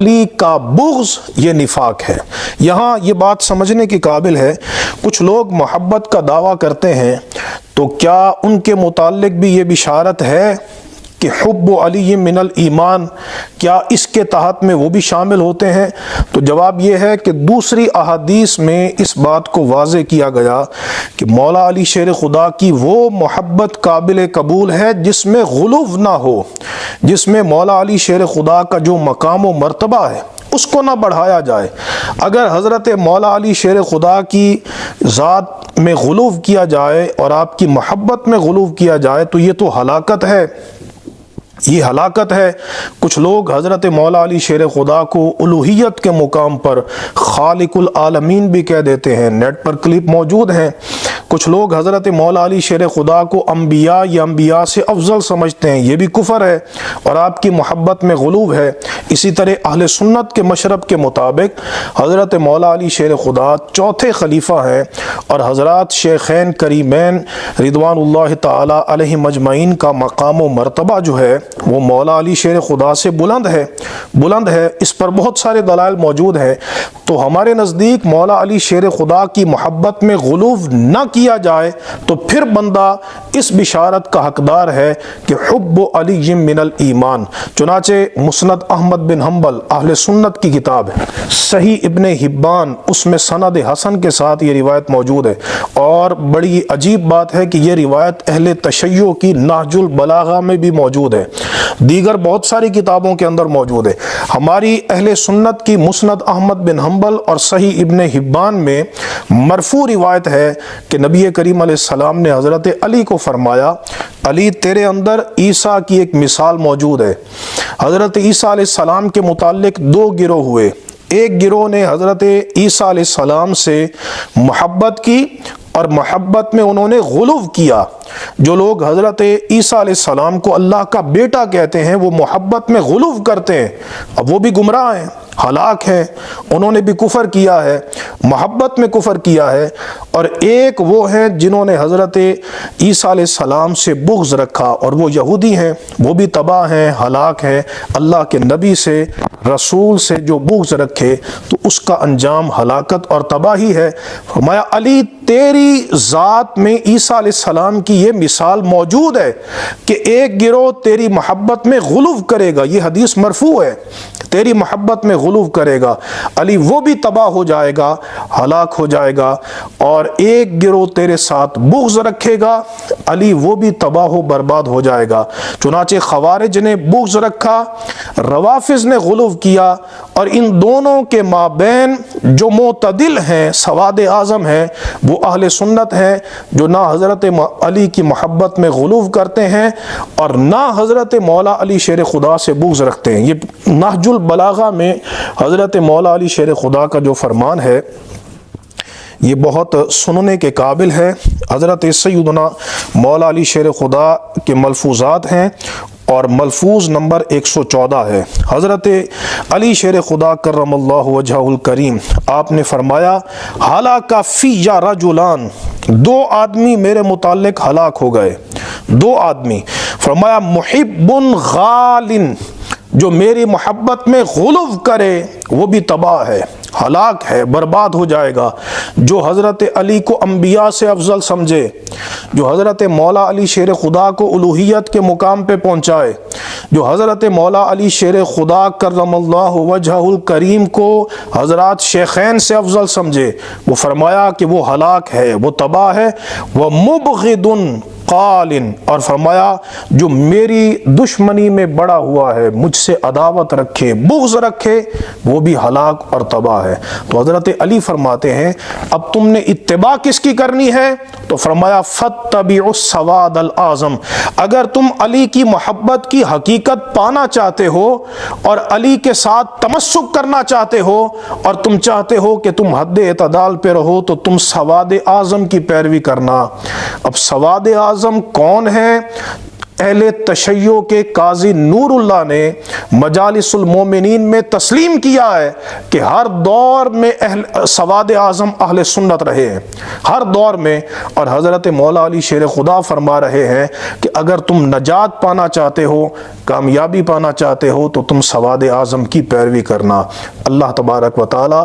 علی کا بغض یہ نفاق ہے۔ یہاں یہ بات سمجھنے کی قابل ہے، کچھ لوگ محبت کا دعویٰ کرتے ہیں تو کیا ان کے متعلق بھی یہ بشارت ہے کہ حب علی من الایمان، کیا اس کے تحت میں وہ بھی شامل ہوتے ہیں؟ تو جواب یہ ہے کہ دوسری احادیث میں اس بات کو واضح کیا گیا کہ مولا علی شیر خدا کی وہ محبت قابل قبول ہے جس میں غلو نہ ہو، جس میں مولا علی شیر خدا کا جو مقام و مرتبہ ہے اس کو نہ بڑھایا جائے۔ اگر حضرت مولا علی شیر خدا کی ذات میں غلو کیا جائے اور آپ کی محبت میں غلو کیا جائے تو یہ تو ہلاکت ہے، یہ ہلاکت ہے۔ کچھ لوگ حضرت مولا علی شیر خدا کو الوہیت کے مقام پر خالق العالمین بھی کہہ دیتے ہیں، نیٹ پر کلپ موجود ہیں۔ کچھ لوگ حضرت مولا علی شیر خدا کو انبیاء یا انبیاء سے افضل سمجھتے ہیں، یہ بھی کفر ہے اور آپ کی محبت میں غلو ہے۔ اسی طرح اہل سنت کے مشرب کے مطابق حضرت مولا علی شیر خدا چوتھے خلیفہ ہیں اور حضرات شیخین کریمین رضوان اللہ تعالی علیہ مجمعین کا مقام و مرتبہ جو ہے وہ مولا علی شیر خدا سے بلند ہے۔ اس پر بہت سارے دلائل موجود ہیں۔ تو ہمارے نزدیک مولا علی شیر خدا کی محبت میں غلو نہ کیا جائے تو پھر بندہ اس بشارت کا حقدار ہے کہ حب علی من الایمان۔ چنانچہ مسند احمد بن حنبل اہل سنت کی کتاب ہے، صحیح ابن حبان، اس میں سند حسن کے ساتھ یہ روایت موجود ہے، اور بڑی عجیب بات ہے کہ یہ روایت اہل تشیع کی نہج البلاغہ میں بھی موجود ہے، دیگر بہت ساری کتابوں کے اندر موجود ہے۔ ہماری اہل سنت کی مسند احمد بن حنبل اور صحیح ابن حبان میں مرفوع روایت ہے کہ نبی کریم علیہ السلام نے حضرت علی کو فرمایا، علی تیرے اندر عیسیٰ کی ایک مثال موجود ہے۔ حضرت عیسیٰ علیہ السلام کے متعلق دو گروہ ہوئے، ایک گروہ نے حضرت عیسیٰ علیہ السلام سے محبت کی اور محبت میں انہوں نے غلو کیا۔ جو لوگ حضرت عیسیٰ علیہ السلام کو اللہ کا بیٹا کہتے ہیں وہ محبت میں غلو کرتے ہیں، اب وہ بھی گمراہ ہیں، ہلاک ہیں، انہوں نے بھی کفر کیا ہے، محبت میں کفر کیا ہے۔ اور ایک وہ ہیں جنہوں نے حضرت عیسیٰ علیہ السلام سے بغض رکھا اور وہ یہودی ہیں، وہ بھی تباہ ہیں، ہلاک ہیں۔ اللہ کے نبی سے، رسول سے جو بغض رکھے تو اس کا انجام ہلاکت اور تباہی ہے۔ فرمایا علی تیری ذات میں عیسیٰ علیہ السلام کی یہ مثال موجود ہے کہ ایک گروہ تیری محبت میں غلو کرے گا، یہ حدیث مرفوع ہے، تیری محبت میں غلو کرے گا، علی وہ بھی تباہ ہو جائے گا، ہلاک ہو جائے گا، اور ایک گروہ تیرے ساتھ بغض رکھے گا، علی وہ بھی تباہ و برباد ہو جائے گا۔ چنانچہ خوارج نے بغض رکھا، روافض نے غلو کیا، اور ان دونوں کے مابین جو معتدل ہیں، سواد اعظم ہیں، وہ اہل سنت ہیں جو نہ حضرت علی کی محبت میں غلو کرتے ہیں اور نہ حضرت مولا علی شیر خدا سے بغض رکھتے ہیں۔ یہ نہج البلاغہ میں حضرت مولا علی شیر خدا کا جو فرمان ہے یہ بہت سننے کے قابل ہے۔ حضرت سیدنا مولا علی شیر خدا کے ملفوظات ہیں اور ملفوظ نمبر 114 ہے۔ حضرت علی شیر خدا کرم اللہ وجہہ الکریم آپ نے فرمایا، ہلاک فی رجلان، دو آدمی میرے متعلق ہلاک ہو گئے، دو آدمی۔ فرمایا محب غال، جو میری محبت میں غلو کرے وہ بھی تباہ ہے، ہلاک ہے، برباد ہو جائے گا۔ جو حضرت علی کو انبیاء سے افضل سمجھے، جو حضرت مولا علی شیر خدا کو الوہیت کے مقام پہ پہنچائے، جو حضرت مولا علی شیر خدا کرم اللہ وجہہ الکریم کو حضرات شیخین سے افضل سمجھے، وہ فرمایا کہ وہ ہلاک ہے، وہ تباہ ہے۔ وَمُبْغِضٌ قال، اور فرمایا جو میری دشمنی میں بڑا ہوا ہے، مجھ سے عداوت رکھے، بغض رکھے، وہ بھی ہلاک اور تباہ ہے۔ تو حضرت علی فرماتے ہیں اب تم نے اتباع کس کی کرنی ہے؟ تو فرمایا فَاتَّبِعُوا السَّوَادَ الْأَعْظَمَ، اگر تم علی کی محبت کی حقیقت پانا چاہتے ہو اور علی کے ساتھ تمسک کرنا چاہتے ہو اور تم چاہتے ہو کہ تم حد اعتدال پہ رہو تو تم سواد اعظم کی پیروی کرنا۔ اب سواد اعظم کون ہے؟ اہل تشیع کے قاضی نور اللہ نے مجالس المومنین میں تسلیم کیا ہے کہ ہر دور میں سواد اعظم اہل سنت رہے ہیں، ہر دور میں. اور حضرت مولا علی شیر خدا فرما رہے ہیں کہ اگر تم نجات پانا چاہتے ہو، کامیابی پانا چاہتے ہو، تو تم سواد اعظم کی پیروی کرنا. اللہ تبارک و تعالی